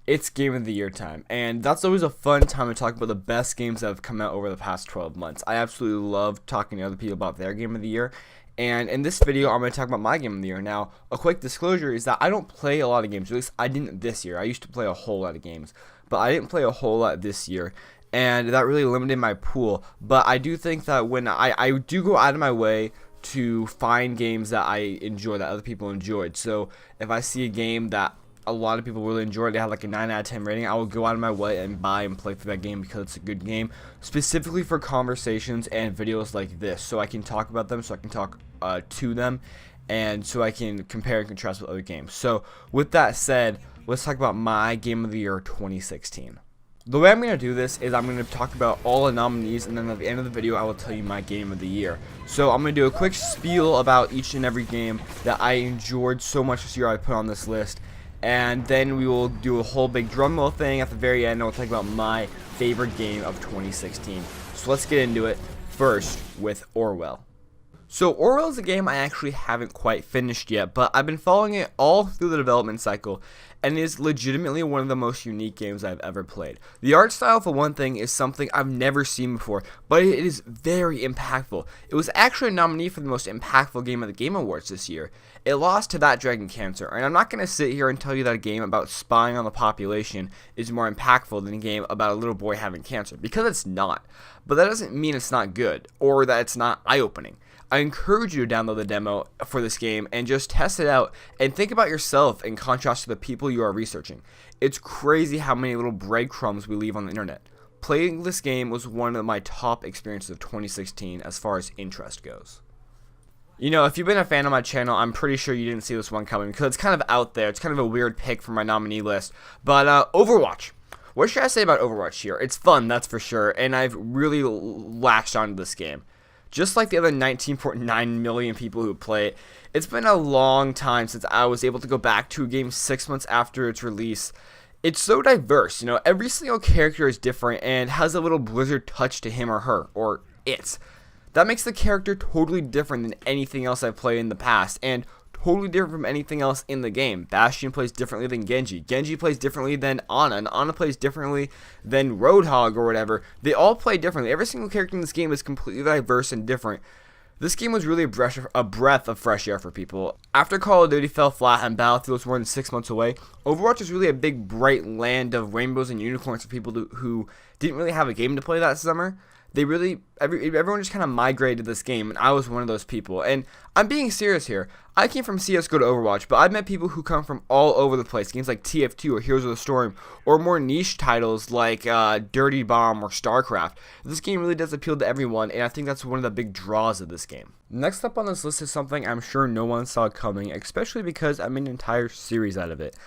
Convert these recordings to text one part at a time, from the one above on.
It's Game of the Year time, and that's always a fun time to talk about the best games that have come out over the past 12 months. I absolutely love talking to other people about their Game of the Year, and in this video, I'm going to talk about my Game of the Year. Now, a quick disclosure is that I don't play a lot of games, at least I didn't this year. I used to play a whole lot of games, but I didn't play a whole lot this year, and that really limited my pool. But I do think that when I do go out of my way to find games that I enjoy, that other people enjoyed. So if I see a game that a lot of people really enjoy it, they have like a 9 out of 10 rating, I will go out of my way and buy and play through that game because it's a good game, specifically for conversations and videos like this, so I can talk about them, so I can talk to them, and so I can compare and contrast with other games. So with that said, let's talk about my Game of the Year 2016. The way I'm going to do this is I'm going to talk about all the nominees, and then at the end of the video I will tell you my Game of the Year. So I'm going to do a quick spiel about each and every game that I enjoyed so much this year I put on this list, and then we will do a whole big drum roll thing at the very end, and I'll talk about my favorite game of 2016. So let's get into it, first with Orwell. So Orwell is a game I actually haven't quite finished yet, but I've been following it all through the development cycle, and it is legitimately one of the most unique games I've ever played. The art style, for one thing, is something I've never seen before, but it is very impactful. It was actually a nominee for the most impactful game of the Game Awards this year. It lost to That Dragon Cancer, and I'm not going to sit here and tell you that a game about spying on the population is more impactful than a game about a little boy having cancer, because it's not. But that doesn't mean it's not good, or that it's not eye-opening. I encourage you to download the demo for this game and just test it out and think about yourself in contrast to the people you are researching. It's crazy how many little breadcrumbs we leave on the internet. Playing this game was one of my top experiences of 2016 as far as interest goes. You know, if you've been a fan of my channel, I'm pretty sure you didn't see this one coming because it's kind of out there. It's kind of a weird pick for my nominee list. But Overwatch. What should I say about Overwatch here? It's fun, that's for sure, and I've really latched onto this game. Just like the other 19.9 million people who play it, it's been a long time since I was able to go back to a game 6 months after its release. It's so diverse, you know, every single character is different and has a little Blizzard touch to him or her, or it. That makes the character totally different than anything else I've played in the past, and totally different from anything else in the game. Bastion plays differently than Genji. Genji plays differently than Ana, and Ana plays differently than Roadhog or whatever. They all play differently. Every single character in this game is completely diverse and different. This game was really a breath of fresh air for people. After Call of Duty fell flat and Battlefield was more than 6 months away, Overwatch is really a big bright land of rainbows and unicorns for people who didn't really have a game to play that summer. Everyone just kind of migrated to this game, and I was one of those people. And I'm being serious here. I came from CSGO to Overwatch, but I've met people who come from all over the place. Games like TF2 or Heroes of the Storm, or more niche titles like Dirty Bomb or StarCraft. This game really does appeal to everyone, and I think that's one of the big draws of this game. Next up on this list is something I'm sure no one saw coming, especially because I made an entire series out of it.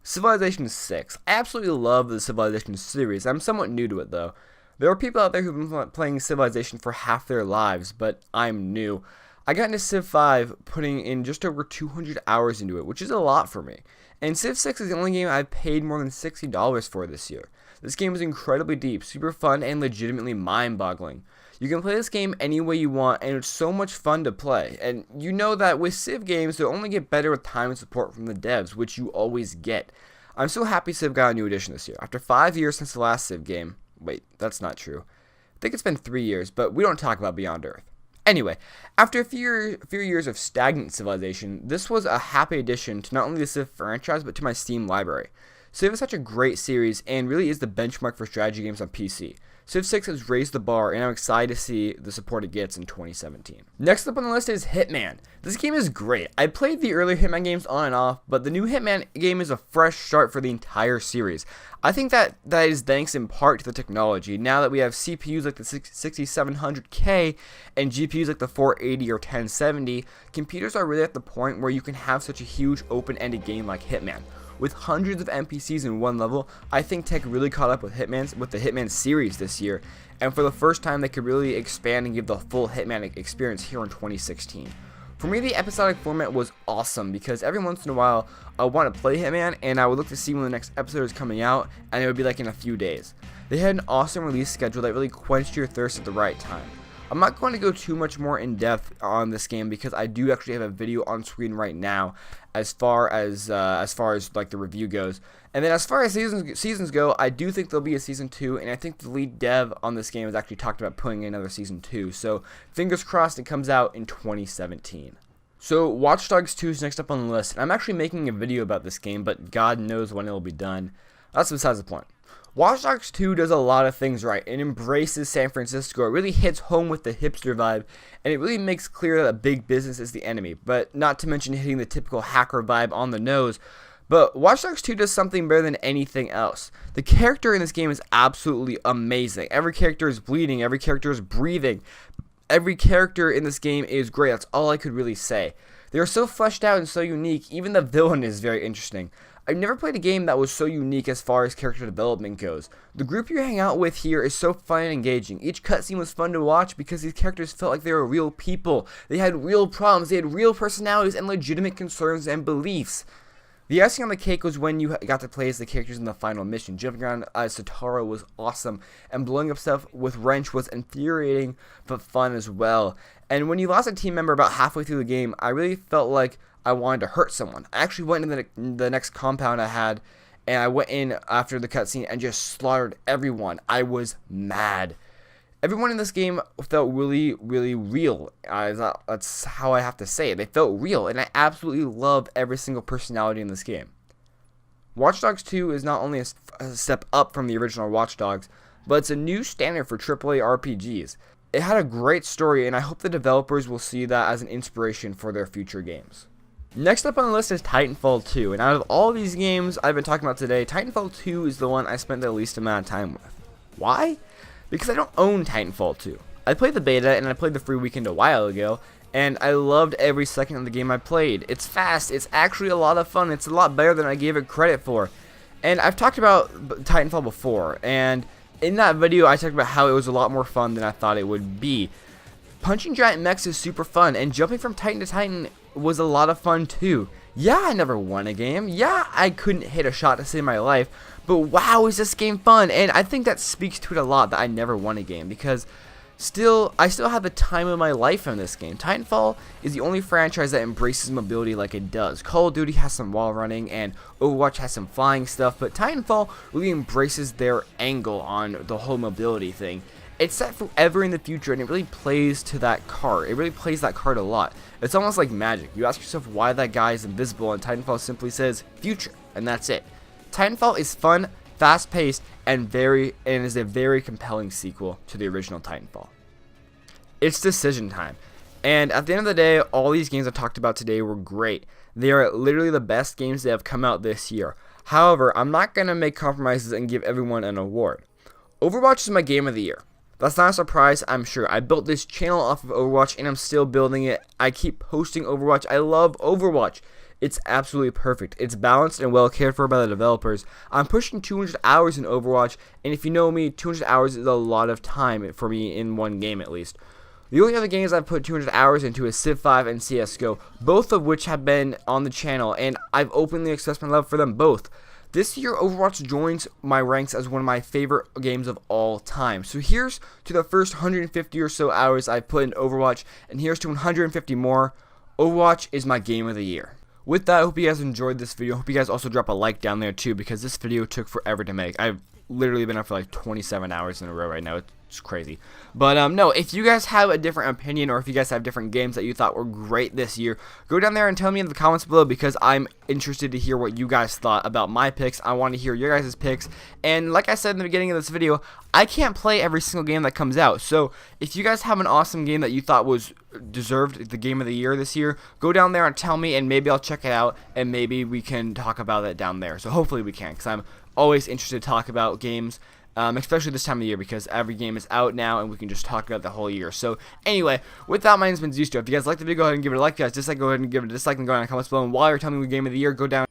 Civilization 6. I absolutely love the Civilization series. I'm somewhat new to it, though. There are people out there who've been playing Civilization for half their lives, but I'm new. I got into Civ 5 putting in just over 200 hours into it, which is a lot for me. And Civ 6 is the only game I've paid more than $60 for this year. This game is incredibly deep, super fun, and legitimately mind-boggling. You can play this game any way you want, and it's so much fun to play. And you know that with Civ games, they'll only get better with time and support from the devs, which you always get. I'm so happy Civ got a new edition this year. After 5 years since the last Civ game. Wait, that's not true. I think it's been 3 years, but we don't talk about Beyond Earth. Anyway, after a few years of stagnant Civilization, this was a happy addition to not only the Civ franchise, but to my Steam library. Civ is such a great series, and really is the benchmark for strategy games on PC. Civ 6 has raised the bar, and I'm excited to see the support it gets in 2017. Next up on the list is Hitman. This game is great. I played the earlier Hitman games on and off, but the new Hitman game is a fresh start for the entire series. I think that is thanks in part to the technology. Now that we have CPUs like the 6700K and GPUs like the 480 or 1070, computers are really at the point where you can have such a huge open-ended game like Hitman. With hundreds of NPCs in one level, I think tech really caught up with the Hitman series this year, and for the first time they could really expand and give the full Hitman experience here in 2016. For me, the episodic format was awesome because every once in a while I would want to play Hitman and I would look to see when the next episode is coming out, and it would be like in a few days. They had an awesome release schedule that really quenched your thirst at the right time. I'm not going to go too much more in depth on this game because I do actually have a video on screen right now as far as like the review goes. And then as far as seasons go, I do think there'll be a season 2, and I think the lead dev on this game has actually talked about putting in another season 2. So fingers crossed it comes out in 2017. So Watch Dogs 2 is next up on the list, and I'm actually making a video about this game, but God knows when it'll be done. That's besides the point. Watch Dogs 2 does a lot of things right. It embraces San Francisco. It really hits home with the hipster vibe, and it really makes clear that big business is the enemy, but not to mention hitting the typical hacker vibe on the nose. But Watch Dogs 2 does something better than anything else. The character in this game is absolutely amazing. Every character is bleeding. Every character is breathing. Every character in this game is great. That's all I could really say. They are so fleshed out and so unique. Even the villain is very interesting. I've never played a game that was so unique as far as character development goes. The group you hang out with here is so fun and engaging. Each cutscene was fun to watch because these characters felt like they were real people. They had real problems, they had real personalities and legitimate concerns and beliefs. The icing on the cake was when you got to play as the characters in the final mission. Jumping around as Satara was awesome, and blowing up stuff with Wrench was infuriating but fun as well. And when you lost a team member about halfway through the game, I really felt like I wanted to hurt someone. I actually went into the next compound I had, and I went in after the cutscene and just slaughtered everyone. I was mad. Everyone in this game felt really, really real. That's how I have to say it. They felt real, and I absolutely love every single personality in this game. Watch Dogs 2 is not only a step up from the original Watch Dogs, but it's a new standard for AAA RPGs. It had a great story, and I hope the developers will see that as an inspiration for their future games. Next up on the list is Titanfall 2, and out of all these games I've been talking about today, Titanfall 2 is the one I spent the least amount of time with. Why? Because I don't own Titanfall 2. I played the beta and I played the free weekend a while ago, and I loved every second of the game I played. It's fast, it's actually a lot of fun, it's a lot better than I gave it credit for. And I've talked about Titanfall before, and in that video I talked about how it was a lot more fun than I thought it would be. Punching giant mechs is super fun, and jumping from Titan to Titan was a lot of fun too. Yeah, I never won a game. Yeah, I couldn't hit a shot to save my life. But wow, is this game fun? And I think that speaks to it a lot that I never won a game, because I still have the time of my life in this game. Titanfall is the only franchise that embraces mobility like it does. Call of Duty has some wall running, and Overwatch has some flying stuff, but Titanfall really embraces their angle on the whole mobility thing. It's set forever in the future, and it really plays to that card. It really plays that card a lot. It's almost like magic. You ask yourself why that guy is invisible, and Titanfall simply says future, and that's it. Titanfall is fun, fast-paced, and is a very compelling sequel to the original Titanfall. It's decision time, and at the end of the day, all these games I talked about today were great. They are literally the best games that have come out this year. However, I'm not going to make compromises and give everyone an award. Overwatch is my game of the year. That's not a surprise, I'm sure. I built this channel off of Overwatch, and I'm still building it. I keep posting Overwatch. I love Overwatch. It's absolutely perfect. It's balanced and well cared for by the developers. I'm pushing 200 hours in Overwatch, and if you know me, 200 hours is a lot of time for me in one game at least. The only other games I've put 200 hours into is Civ 5 and CSGO, both of which have been on the channel, and I've openly expressed my love for them both. This year, Overwatch joins my ranks as one of my favorite games of all time. So here's to the first 150 or so hours I've put in Overwatch, and here's to 150 more. Overwatch is my game of the year. With that, I hope you guys enjoyed this video. I hope you guys also drop a like down there too, because this video took forever to make. I've literally been up for like 27 hours in a row right now. It's crazy. But no, if you guys have a different opinion, or if you guys have different games that you thought were great this year, go down there and tell me in the comments below, because I'm interested to hear what you guys thought about my picks. I want to hear your guys' picks. And like I said in the beginning of this video, I can't play every single game that comes out. So if you guys have an awesome game that you thought was deserved the game of the year this year, go down there and tell me, and maybe I'll check it out, and maybe we can talk about it down there. So hopefully we can, because I'm always interested to talk about games, especially this time of the year, because every game is out now and we can just talk about the whole year. So anyway, with that, my name's been Zusto. If you guys liked the video, go ahead and give it a like. If you guys dislike, go ahead and give it a dislike, and go down in the comments below. And while you're telling me what game of the year, go down